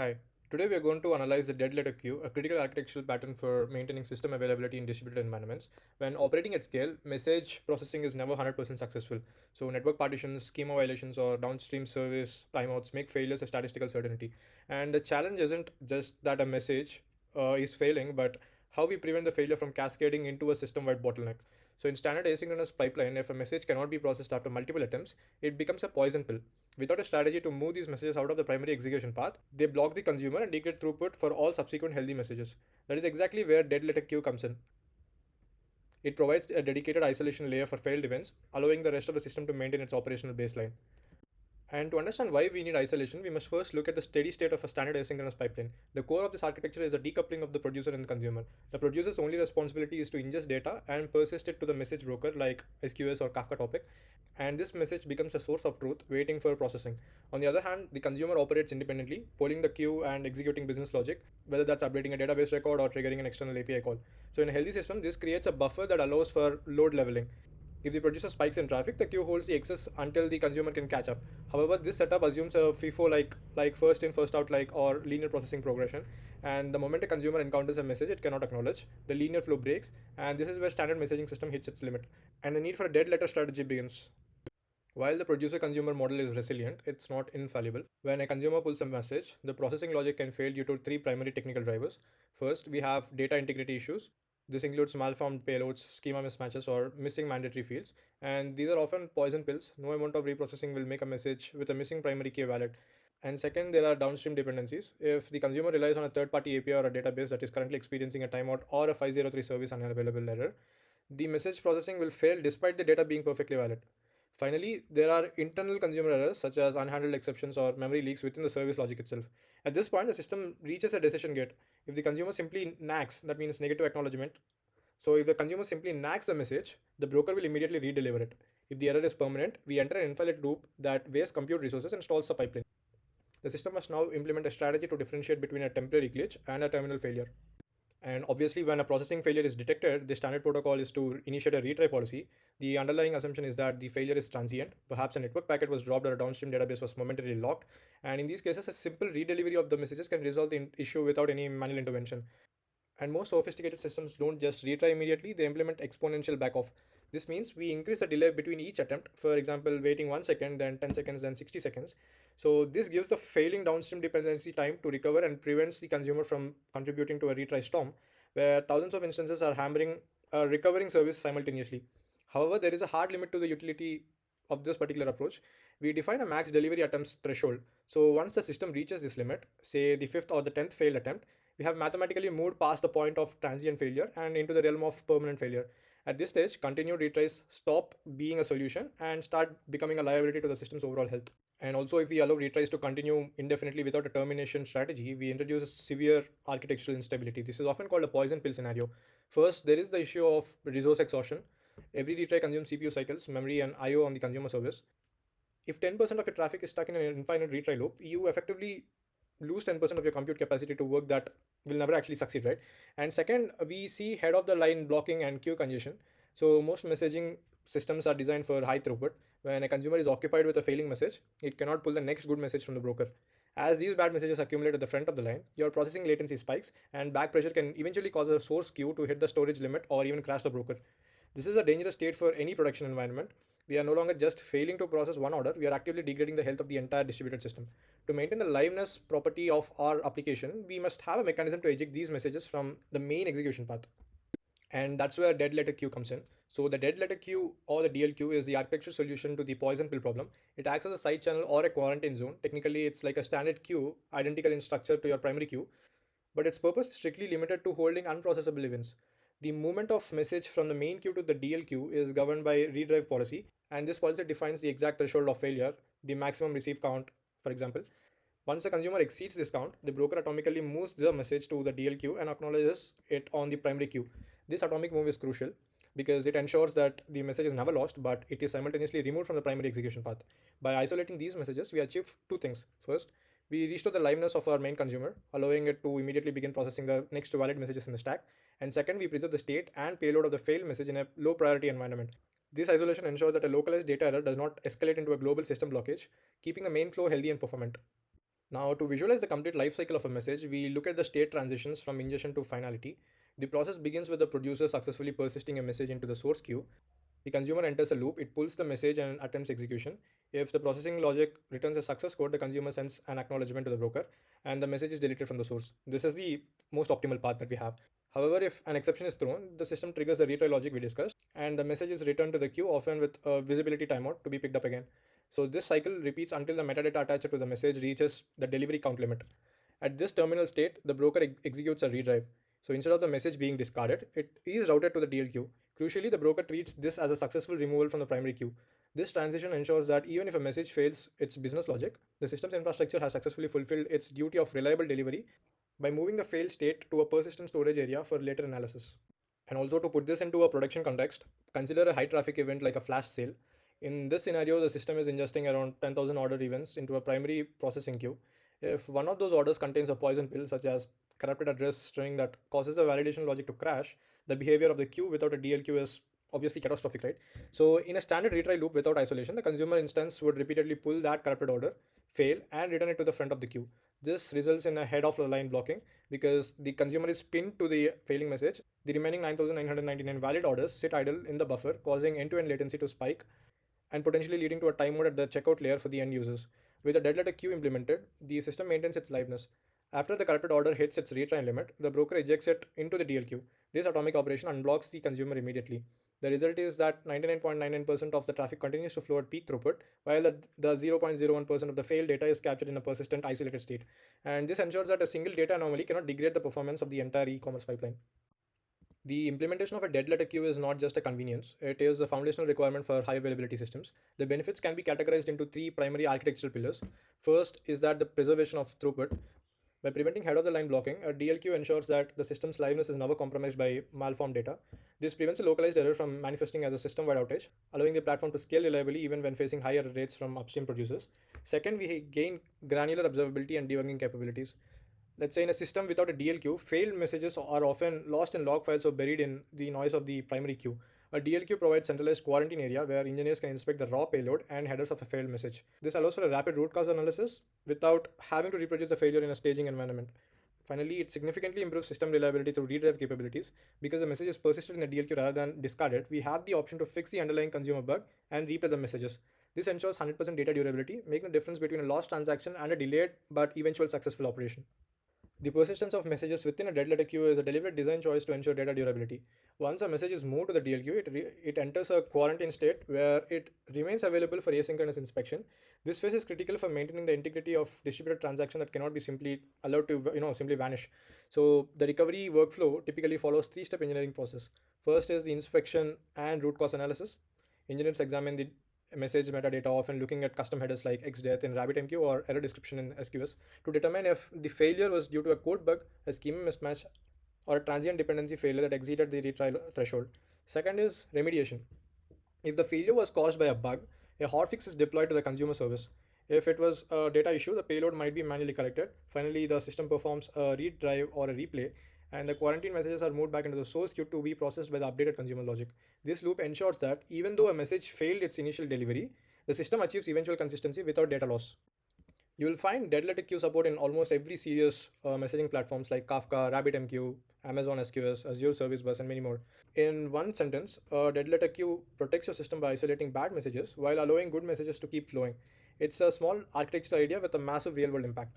Hi. Today we are going to analyze the dead letter queue, a critical architectural pattern for maintaining system availability in distributed environments. When operating at scale, message processing is never 100% successful. So network partitions, schema violations, or downstream service timeouts make failures a statistical certainty. And the challenge isn't just that a message is failing, but how we prevent the failure from cascading into a system-wide bottleneck. So in standard asynchronous pipeline, if a message cannot be processed after multiple attempts, it becomes a poison pill. Without a strategy to move these messages out of the primary execution path, they block the consumer and degrade throughput for all subsequent healthy messages. That is exactly where dead letter queue comes in. It provides a dedicated isolation layer for failed events, allowing the rest of the system to maintain its operational baseline. And to understand why we need isolation, we must first look at the steady state of a standard asynchronous pipeline. The core of this architecture is a decoupling of the producer and the consumer. The producer's only responsibility is to ingest data and persist it to the message broker like SQS or Kafka topic, and this message becomes a source of truth waiting for processing. On the other hand, the consumer operates independently, polling the queue and executing business logic, whether that's updating a database record or triggering an external API call. So in a healthy system, this creates a buffer that allows for load leveling. If the producer spikes in traffic, the queue holds the excess until the consumer can catch up. However, this setup assumes a FIFO like first in, first out like or linear processing progression. And the moment a consumer encounters a message it cannot acknowledge, the linear flow breaks, and this is where standard messaging system hits its limit. And the need for a dead letter strategy begins. While the producer consumer model is resilient, it's not infallible. When a consumer pulls a message, the processing logic can fail due to three primary technical drivers. First, we have data integrity issues. This includes malformed payloads, schema mismatches, or missing mandatory fields. And these are often poison pills. No amount of reprocessing will make a message with a missing primary key valid. And second, there are downstream dependencies. If the consumer relies on a third party API or a database that is currently experiencing a timeout or a 503 service unavailable error, the message processing will fail despite the data being perfectly valid. Finally, there are internal consumer errors such as unhandled exceptions or memory leaks within the service logic itself. At this point, the system reaches a decision gate. If the consumer simply nags, that means negative acknowledgement. So if the consumer simply nags the message, the broker will immediately redeliver it. If the error is permanent, we enter an infinite loop that wastes compute resources and stalls the pipeline. The system must now implement a strategy to differentiate between a temporary glitch and a terminal failure. And obviously, when a processing failure is detected, the standard protocol is to initiate a retry policy. The underlying assumption is that the failure is transient. Perhaps a network packet was dropped or a downstream database was momentarily locked. And in these cases, a simple redelivery of the messages can resolve the issue without any manual intervention. And most sophisticated systems don't just retry immediately, they implement exponential backoff. This means we increase the delay between each attempt, for example, waiting 1 second, then 10 seconds, then 60 seconds. So this gives the failing downstream dependency time to recover and prevents the consumer from contributing to a retry storm, where thousands of instances are hammering a recovering service simultaneously. However, there is a hard limit to the utility of this particular approach. We define a max delivery attempts threshold. So once the system reaches this limit, say the fifth or the 10th failed attempt, we have mathematically moved past the point of transient failure and into the realm of permanent failure. At this stage, continued retries stop being a solution and start becoming a liability to the system's overall health. And also, if we allow retries to continue indefinitely without a termination strategy, we introduce severe architectural instability. This is often called a poison pill scenario. First, there is the issue of resource exhaustion. Every retry consumes CPU cycles, memory, and I/O on the consumer service. If 10% of your traffic is stuck in an infinite retry loop, you effectively lose 10% of your compute capacity to work that will never actually succeed, right? And second, we see head of the line blocking and queue congestion. So most messaging systems are designed for high throughput. When a consumer is occupied with a failing message, it cannot pull the next good message from the broker. As these bad messages accumulate at the front of the line, your processing latency spikes, and back pressure can eventually cause a source queue to hit the storage limit or even crash the broker. This is a dangerous state for any production environment. We are no longer just failing to process one order, we are actively degrading the health of the entire distributed system. To maintain the liveness property of our application, we must have a mechanism to eject these messages from the main execution path. And that's where dead letter queue comes in. So the dead letter queue or the DLQ is the architecture solution to the poison pill problem. It acts as a side channel or a quarantine zone. Technically, it's like a standard queue, identical in structure to your primary queue, but its purpose is strictly limited to holding unprocessable events. The movement of message from the main queue to the DLQ is governed by redrive policy, and this policy defines the exact threshold of failure, the maximum receive count, for example. Once the consumer exceeds this count, the broker atomically moves the message to the DLQ and acknowledges it on the primary queue. This atomic move is crucial because it ensures that the message is never lost, but it is simultaneously removed from the primary execution path. By isolating these messages, we achieve two things. First, we restore the liveness of our main consumer, allowing it to immediately begin processing the next valid messages in the stack. And second, we preserve the state and payload of the failed message in a low priority environment. This isolation ensures that a localized data error does not escalate into a global system blockage, keeping the main flow healthy and performant. Now, to visualize the complete life cycle of a message, we look at the state transitions from ingestion to finality. The process begins with the producer successfully persisting a message into the source queue. The consumer enters a loop, it pulls the message and attempts execution. If the processing logic returns a success code, the consumer sends an acknowledgement to the broker and the message is deleted from the source. This is the most optimal path that we have. However, if an exception is thrown, the system triggers the retry logic we discussed and the message is returned to the queue, often with a visibility timeout to be picked up again. So this cycle repeats until the metadata attached to the message reaches the delivery count limit. At this terminal state, the broker executes a redrive. So instead of the message being discarded, it is routed to the DLQ. Crucially, the broker treats this as a successful removal from the primary queue. This transition ensures that even if a message fails its business logic, the system's infrastructure has successfully fulfilled its duty of reliable delivery by moving the failed state to a persistent storage area for later analysis. And also, to put this into a production context, consider a high traffic event like a flash sale. In this scenario, the system is ingesting around 10,000 order events into a primary processing queue. If one of those orders contains a poison pill, such as corrupted address string that causes the validation logic to crash, the behavior of the queue without a DLQ is obviously catastrophic, right? So in a standard retry loop without isolation, the consumer instance would repeatedly pull that corrupted order, fail, and return it to the front of the queue. This results in a head of the line blocking because the consumer is pinned to the failing message. The remaining 9,999 valid orders sit idle in the buffer, causing end-to-end latency to spike and potentially leading to a timeout at the checkout layer for the end users. With a dead letter queue implemented, the system maintains its liveness. After the corrupted order hits its retry limit, the broker ejects it into the DLQ. This atomic operation unblocks the consumer immediately. The result is that 99.99% of the traffic continues to flow at peak throughput, while the 0.01% of the failed data is captured in a persistent, isolated state. And this ensures that a single data anomaly cannot degrade the performance of the entire e-commerce pipeline. The implementation of a dead letter queue is not just a convenience, it is a foundational requirement for high availability systems. The benefits can be categorized into three primary architectural pillars. First is that the preservation of throughput. By preventing head of the line blocking, a DLQ ensures that the system's liveness is never compromised by malformed data. This prevents a localized error from manifesting as a system wide outage, allowing the platform to scale reliably even when facing high error rates from upstream producers. Second, we gain granular observability and debugging capabilities. Let's say in a system without a DLQ, failed messages are often lost in log files or buried in the noise of the primary queue. A DLQ provides centralized quarantine area where engineers can inspect the raw payload and headers of a failed message. This allows for a rapid root cause analysis without having to reproduce the failure in a staging environment. Finally, it significantly improves system reliability through redrive capabilities. Because the message is persisted in the DLQ rather than discarded, we have the option to fix the underlying consumer bug and replay the messages. This ensures 100% data durability, making the difference between a lost transaction and a delayed but eventual successful operation. The persistence of messages within a dead letter queue is a deliberate design choice to ensure data durability. Once a message is moved to the DLQ, it enters a quarantine state where it remains available for asynchronous inspection. This phase is critical for maintaining the integrity of distributed transaction that cannot be simply allowed to simply vanish. So the recovery workflow typically follows three-step engineering process. First is the inspection and root cause analysis. Engineers examine the message metadata, often looking at custom headers like xdeath in RabbitMQ or error description in SQS, to determine if the failure was due to a code bug, a schema mismatch, or a transient dependency failure that exceeded the retry threshold. Second is remediation. If the failure was caused by a bug, a hotfix is deployed to the consumer service. If it was a data issue, the payload might be manually corrected. Finally, the system performs a read drive or a replay, and the quarantine messages are moved back into the source queue to be processed by the updated consumer logic. This loop ensures that even though a message failed its initial delivery, the system achieves eventual consistency without data loss. You will find dead letter queue support in almost every serious messaging platforms like Kafka, RabbitMQ, Amazon SQS, Azure Service Bus, and many more. In one sentence, a dead letter queue protects your system by isolating bad messages while allowing good messages to keep flowing. It's a small architectural idea with a massive real world impact.